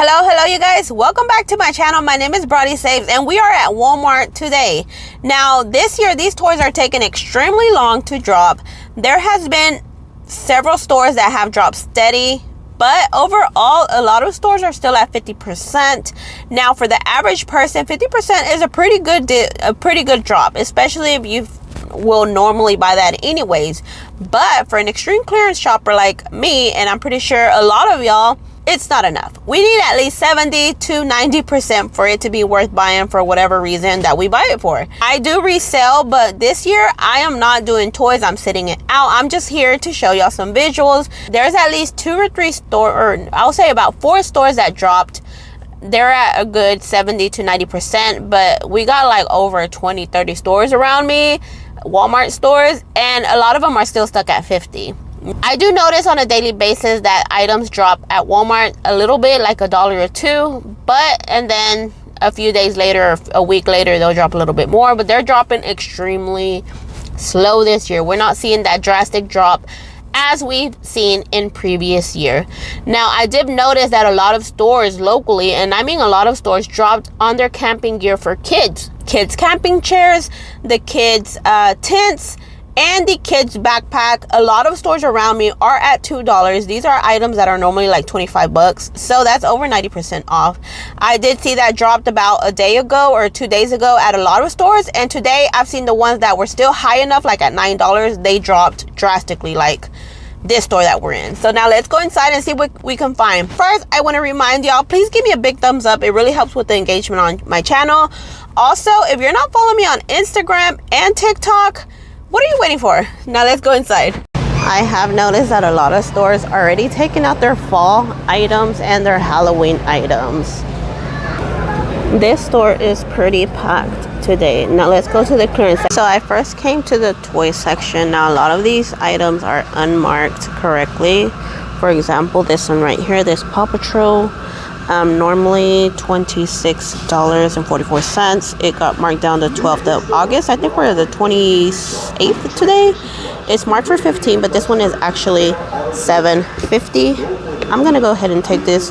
Hello you guys, welcome back to my channel. My name is Brody Saves and we are at Walmart today. Now this year these toys are taking extremely long to drop. There has been several stores that have dropped steady, but overall a lot of stores are still at 50%. Now for the average person, 50% is a pretty good drop, especially if you will normally buy that anyways. But for an extreme clearance shopper like me, and I'm pretty sure a lot of y'all, it's not enough. We need at least 70 to 90% for it to be worth buying for whatever reason that we buy it for. I do resell, but this year I am not doing toys. I'm sitting it out. I'm just here to show y'all some visuals. There's at least 2 or 3 stores, or I'll say about 4 stores that dropped. They're at a good 70 to 90%, but we got like over 20-30 stores around me, Walmart stores, and a lot of them are still stuck at 50. I do notice on a daily basis that items drop at Walmart a little bit, like $1 or $2, and then a few days later or a week later they'll drop a little bit more, but they're dropping extremely slow this year. We're not seeing that drastic drop as we've seen in previous year. Now I did notice that a lot of stores locally, and I mean a lot of stores, dropped on their camping gear for kids camping chairs, the kids tents, and the kids backpack. A lot of stores around me are at $2. These are items that are normally like 25 bucks, so that's over 90% off. I did see that dropped about a day ago or 2 days ago at a lot of stores, and today I've seen the ones that were still high enough, like at $9, they dropped drastically, like this store that we're in. So now let's go inside and see what we can find. First, I want to remind y'all, please give me a big thumbs up. It really helps with the engagement on my channel. Also, if you're not following me on Instagram and TikTok, what are you waiting for? Now let's go inside. I have noticed that a lot of stores are already taking out their fall items and their Halloween items. This store is pretty packed today. Now let's go to the clearance section. So I first came to the toy section. Now a lot of these items are unmarked correctly. For example, this one right here, this Paw Patrol, normally $26.44. It got marked down to 12th of August. I think we're the 28th today. It's marked for 15, but this one is actually $7.50. I'm gonna go ahead and take this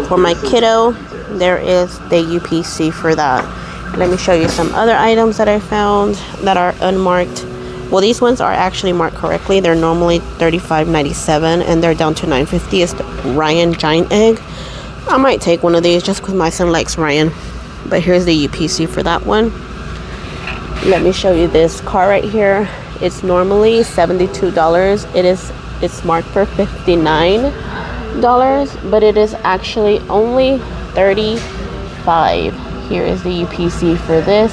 for my kiddo. There is the UPC for that. Let me show you some other items that I found that are unmarked. Well, these ones are actually marked correctly. They're normally $35.97 and they're down to $9.50. It's the Ryan Giant Egg. I might take one of these just because my son likes Ryan. But here's the UPC for that one. Let me show you this car right here. It's normally $72. It's marked for $59, but it is actually only $35. Here is the UPC for this.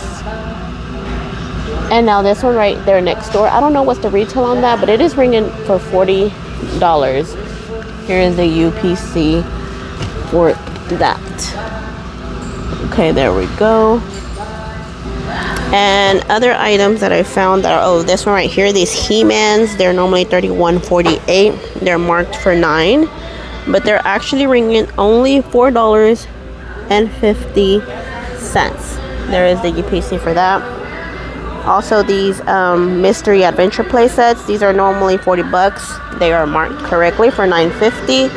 And now this one right there next door, I don't know what's the retail on that, but it is ringing for $40. Here is the UPC for that. Okay, there we go. And other items that I found are, oh, this one right here, these He-Mans, they're normally $31.48. They're marked for $9, but they're actually ringing only $4.50. There is the UPC for that. Also, these mystery adventure play sets, these are normally 40 bucks. They are marked correctly for $9.50.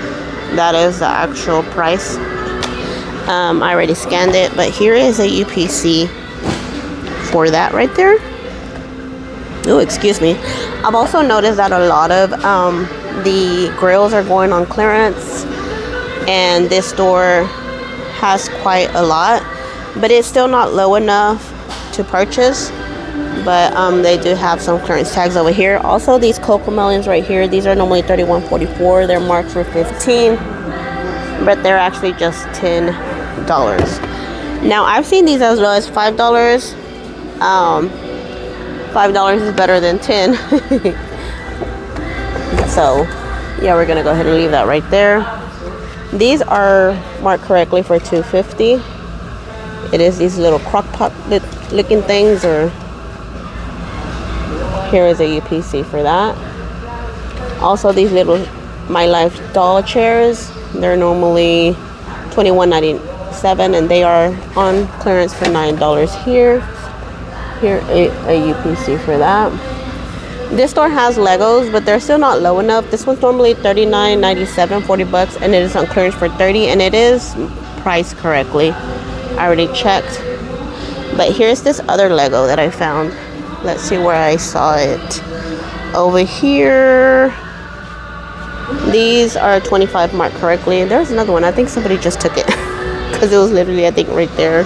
That is the actual price. I already scanned it, but here is a UPC for that right there. Oh, excuse me. I've also noticed that a lot of the grills are going on clearance, and this store has quite a lot, but it's still not low enough to purchase. But they do have some clearance tags over here. Also, these Cocoa Melons right here, these are normally $31.44. They're marked for $15, but they're actually just $10. Now I've seen these as low as $5. $5 is better than 10. So yeah, we're gonna go ahead and leave that right there. These are marked correctly for $2.50. It is these little crock pot looking things, or here is a UPC for that. Also, these little My Life doll chairs, they're normally $21.97 and they are on clearance for $9 here. Here a UPC for that. This store has Legos, but they're still not low enough. This one's normally $39.97, 40 bucks, and it is on clearance for 30, and it is priced correctly. I already checked. But here's this other Lego that I found. Let's see where I saw it. Over here. These are 25 marked correctly. There's another one. I think somebody just took it because it was literally, I think, right there.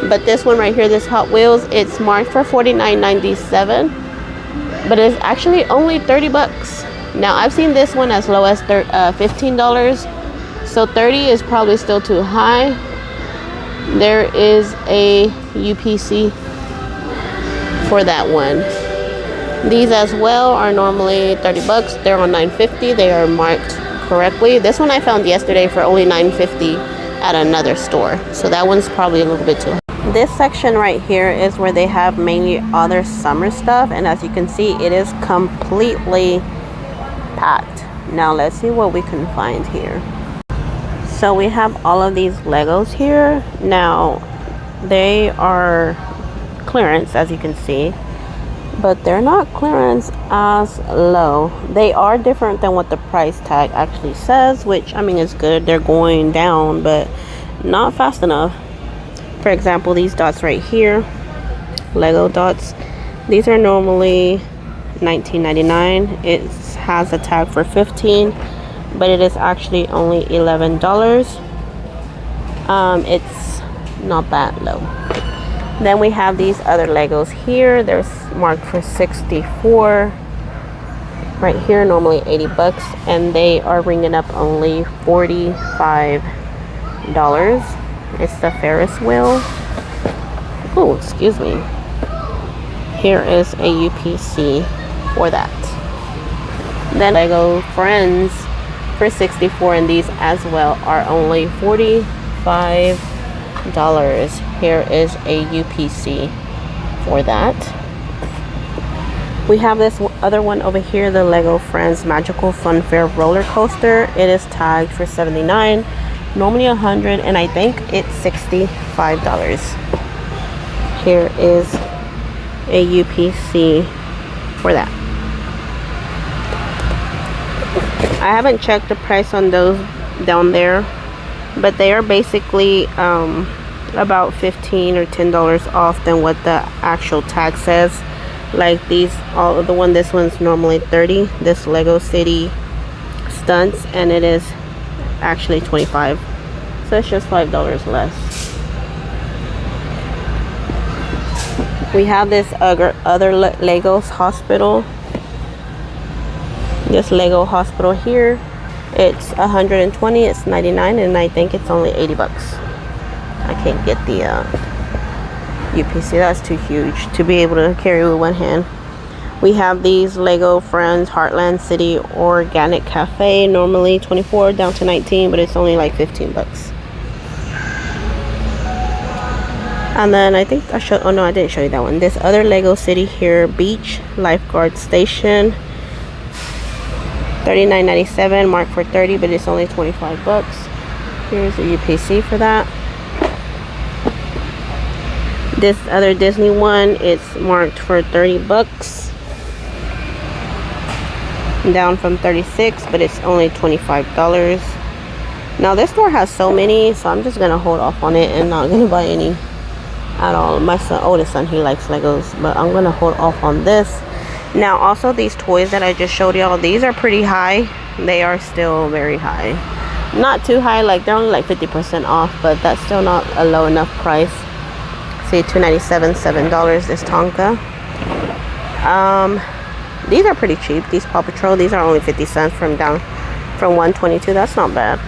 But this one right here, this Hot Wheels, it's marked for $49.97, but it's actually only 30 bucks. Now I've seen this one as low as $15, so 30 is probably still too high. There is a UPC for that one. These as well are normally 30 bucks. They're on $9.50. They are marked correctly. This one I found yesterday for only $9.50 at another store, so that one's probably a little bit too high. This section right here is where they have mainly other summer stuff, and as you can see, it is completely packed. Now let's see what we can find here. So we have all of these Legos here. Now they are clearance, as you can see, but they're not clearance as low. They are different than what the price tag actually says, which I mean is good. They're going down, but not fast enough. For example, these dots right here, Lego dots, these are normally $19.99. It has a tag for $15, but it is actually only $11. It's not that low. Then we have these other Legos here. They're marked for $64. Right here, normally 80 bucks, and they are ringing up only $45. It's the Ferris wheel. Oh, excuse me. Here is a UPC for that. Then Lego Friends for $64, and these as well are only $45. Here is a UPC for that. We have this other one over here, the Lego Friends Magical Funfair roller coaster. It is tagged for $79, normally $100, and I think it's $65. Here is a UPC for that. I haven't checked the price on those down there, but they are basically about $15 or $10 off than what the actual tag says. Like these, this one's normally $30. This Lego City Stunts, and it is actually $25. So it's just $5 less. We have this other Legos hospital. This Lego hospital here, it's $120. It's $99, and I think it's only 80 bucks. I can't get the UPC. That's too huge to be able to carry with one hand. We have these Lego Friends Heartland City Organic Cafe, normally $24 down to $19, but it's only like 15 bucks. And then I think I showed, oh no, I didn't show you that one. This other Lego City here, Beach Lifeguard Station, $39.97, marked for 30, but it's only 25 bucks. Here's the UPC for that. This other Disney one, it's marked for 30 bucks, down from 36, but it's only $25. Now this store has so many, so I'm just gonna hold off on it and not gonna buy any at all. My oldest son, he likes Legos, but I'm gonna hold off on this. Now also these toys that I just showed y'all, these are pretty high. They are still very high. Not too high, like they're only like 50% off, but that's still not a low enough price. See, $2.97, $7 this Tonka. These are pretty cheap. These Paw Patrol, these are only 50 cents from $122. That's not bad.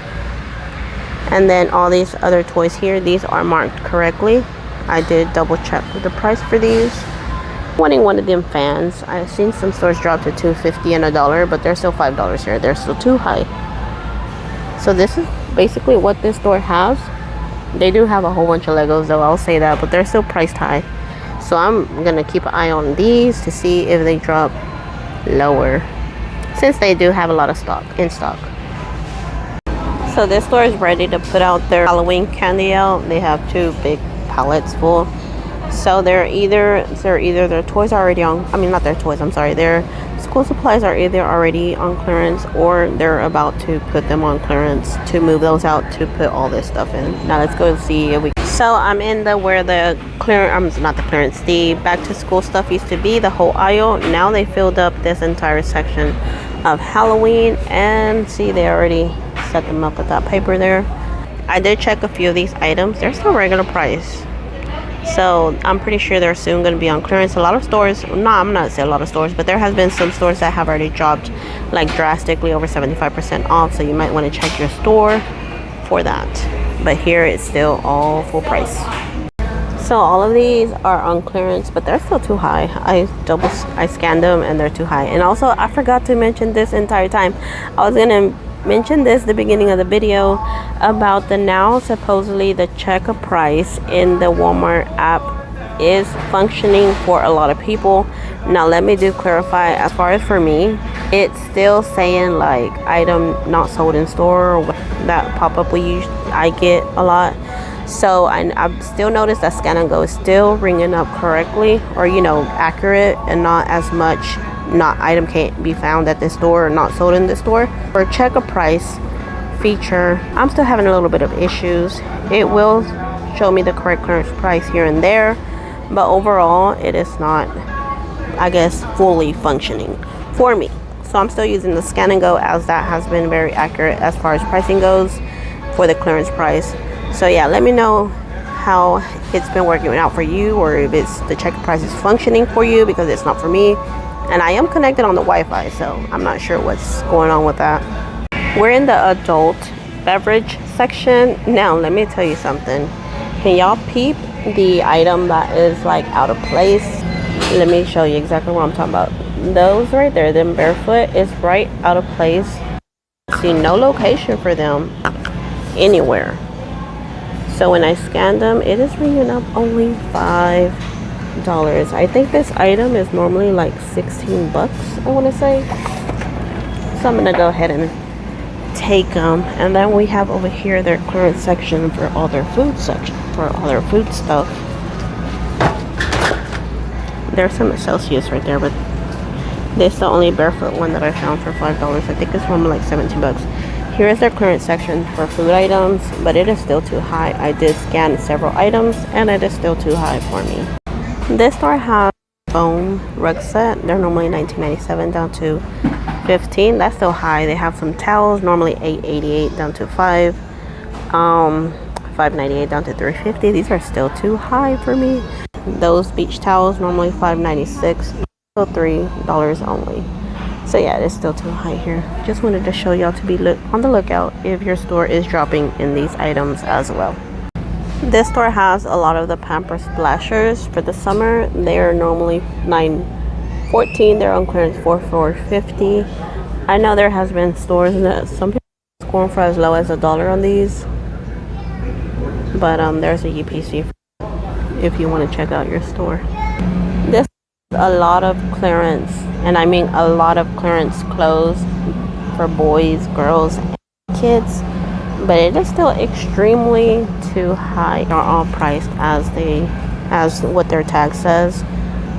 And then all these other toys here, these are marked correctly. I did double check the price for these. Wanting one of them fans. I've seen some stores drop to $2.50 and $1, but they're still $5 here. They're still too high. So this is basically what this store has. They do have a whole bunch of Legos though, I'll say that, but they're still priced high. So I'm gonna keep an eye on these to see if they drop lower, since they do have a lot of stock in stock. So this store is ready to put out their Halloween candy out. They have 2 big pallets full. So their toys are already on, I mean not their toys, I'm sorry, their school supplies are either already on clearance or they're about to put them on clearance to move those out to put all this stuff in. Now let's go see if we. So I'm in the where the clearance, not the clearance, the back to school stuff used to be, the whole aisle. Now they filled up this entire section of Halloween, and see they already set them up with that paper there. I did check a few of these items. They're still regular price. So I'm pretty sure they're soon going to be on clearance. A lot of stores, no, I'm not saying a lot of stores, but there has been some stores that have already dropped like drastically over 75% off. So you might want to check your store for that. But here it's still all full price. So all of these are on clearance, but they're still too high. I scanned them and they're too high. And also I forgot to mention this entire time. I was going to mention this the beginning of the video about the now supposedly the check a price in the Walmart app is functioning for a lot of people. Now let me clarify, as far as for me, it's still saying like item not sold in store, or that pop-up I get a lot. So I've still noticed that Scan and Go is still ringing up correctly, or accurate, and not as much not item can't be found at this store or not sold in this store. For check a price feature, I'm still having a little bit of issues. It will show me the correct clearance price here and there, but overall it is not, I guess, fully functioning for me. So I'm still using the Scan and Go, as that has been very accurate as far as pricing goes for the clearance price. So yeah, let me know how it's been working out for you, or if it's the check price is functioning for you, because it's not for me. And I am connected on the Wi-Fi, so I'm not sure what's going on with that. We're in the adult beverage section. Now let me tell you something. Can y'all peep the item that is like out of place? Let me show you exactly what I'm talking about. Those right there, them barefoot, is right out of place. See no location for them anywhere. So when I scanned them, it is ringing up only $5. I think this item is normally like 16 bucks, I want to say. So I'm gonna go ahead and take them. And then we have over here their clearance section for all their food stuff. There's some associates right there, but this is the only barefoot one that I found for $5. I think it's from like 17 bucks. Here is their clearance section for food items, but it is still too high. I did scan several items and it is still too high for me. This store has foam rug set. They're normally $19.97 down to $15. That's still high. They have some towels, normally $8.88 down to $5. $5.98 down to $3.50. These are still too high for me. Those beach towels, normally $5.96, so $3 only. So yeah, it's still too high here. Just wanted to show y'all to be on the lookout if your store is dropping in these items as well. This store has a lot of the Pamper Splashers for the summer. They are normally $9.14. They're on clearance for $4.50. I know there has been stores that some people are scoring for as low as $1 on these, but there's a UPC if you want to check out your store. This is a lot of clearance, and I mean a lot of clearance clothes for boys, girls, and kids. But it is still extremely too high. They're all priced as what their tag says.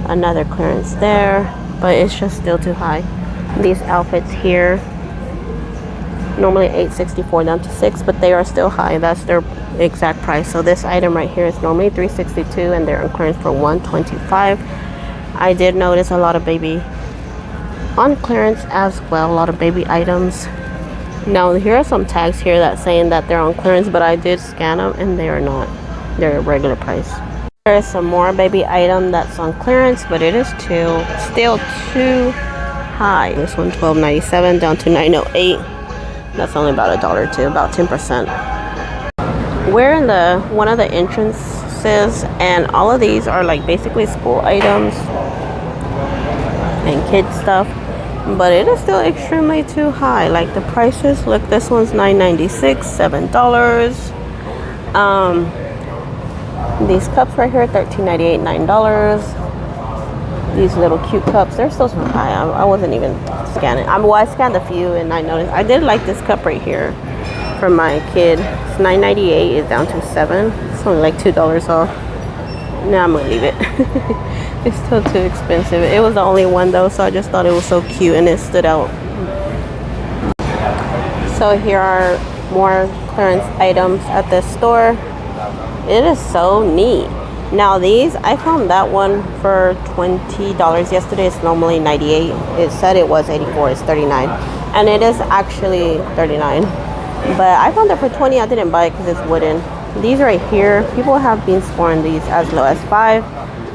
Another clearance there, but it's just still too high. These outfits here, normally $8.64 down to $6, but they are still high. That's their exact price. So this item right here is normally $3.62, and they're on clearance for $1.25. I did notice a lot of baby on clearance as well. A lot of baby items. Now here are some tags here that saying that they're on clearance, but I did scan them and they are not. They're regular price. There is some more baby item that's on clearance, but it is still too high. This one $12.97 down to $9.08. That's only about $1 too, about 10%. We're in one of the entrances, and all of these are like basically school items and kids stuff. But it is still extremely too high. Like the prices, look, this one's $9.96, $7. These cups right here, $13.98, $9. These little cute cups, they're still too high. I wasn't even scanning. I scanned a few and I noticed. I did like this cup right here for my kid. It's $9.98, it's down to $7. It's only like $2 off. No, I'm gonna leave it. It's still too expensive. It was the only one though, so I just thought it was so cute and it stood out. So here are more clearance items at this store. It is so neat. Now these, I found that one for $20 yesterday. It's normally $98. It said it was $84. It's $39, and it is actually $39. But I found it for $20. I didn't buy it because it's wooden. These right here, people have been scoring these as low as $5.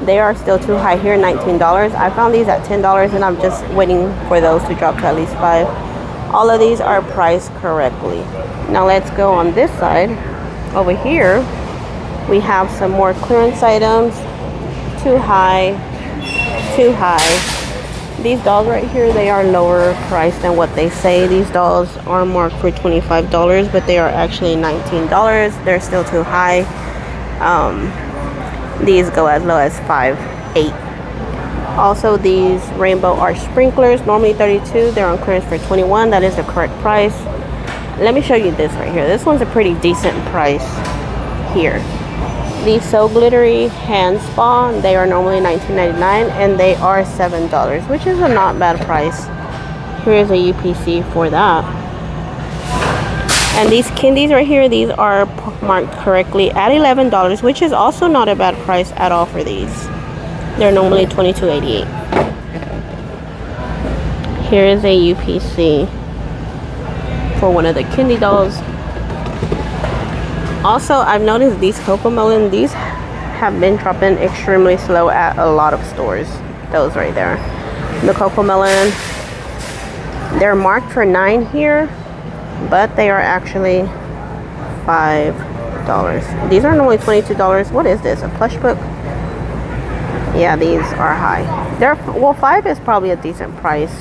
They are still too high here, $19. I found these at $10, and I'm just waiting for those to drop to at least $5. All of these are priced correctly. Now let's go on this side. Over here, we have some more clearance items. Too high, too high. These dolls right here, they are lower priced than what they say. These dolls are marked for $25, but they are actually $19. They're still too high. These go as low as $5, $8. Also, these rainbow arch sprinklers, normally $32. They're on clearance for $21. That is the correct price. Let me show you this right here. This one's a pretty decent price here. These So Glittery Hand Spa, they are normally $19.99 and they are $7, which is a not bad price. Here's a UPC for that. And these candies right here, these are marked correctly at $11, which is also not a bad price at all for these. They're normally $22.88. Here is a UPC for one of the candy dolls. Also, I've noticed these Cocoa Melon, these have been dropping extremely slow at a lot of stores. Those right there. The Cocoa Melon, they're marked for $9 here, but they are actually $5. These are normally $22. What is this, a plush book? Yeah, these are high. They're, well, $5 is probably a decent price,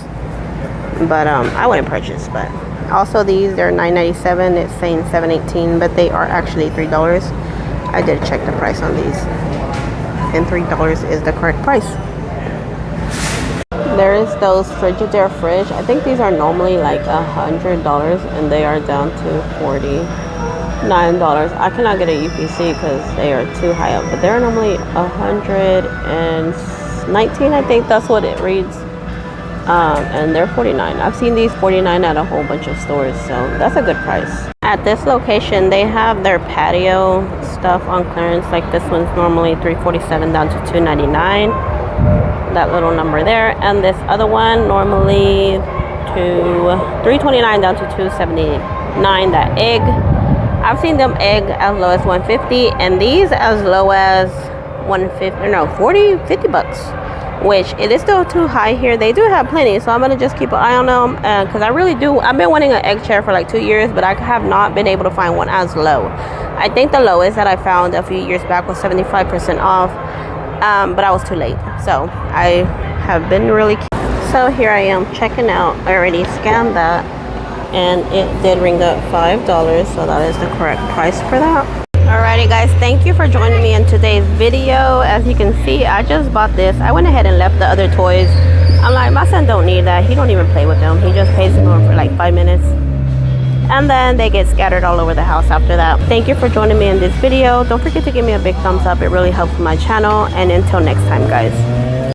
but I wouldn't purchase. But also these, they're $9.97. It's saying $7.18, but they are actually $3. I did check the price on these, and $3 is the correct price. There is those Frigidaire fridge. I think these are normally like $100, and they are down to $49. I cannot get a UPC because they are too high up, but they're normally $119. I think that's what it reads. And they're $49. I've seen these $49 at a whole bunch of stores, so that's a good price. At this location, they have their patio stuff on clearance. Like this one's normally $347 down to $299. That little number there. And this other one normally $329 down to $279. That egg, I've seen them egg as low as $150, and these as low as $50 bucks. Which it is still too high here. They do have plenty, so I'm gonna just keep an eye on them, because I really do. I've been wanting an egg chair for like 2 years, but I have not been able to find one as low. I think the lowest that I found a few years back was 75% off, but I was too late. So I have been really so here I am checking out. I already scanned that, and it did ring up $5, so that is the correct price for that. Alrighty guys, thank you for joining me in today's video. As you can see, I just bought this. I went ahead and left the other toys. I'm like, my son don't need that. He don't even play with them. He just pays them for like 5 minutes, and then they get scattered all over the house after that. Thank you for joining me in this video. Don't forget to give me a big thumbs up. It really helps my channel, and until next time guys.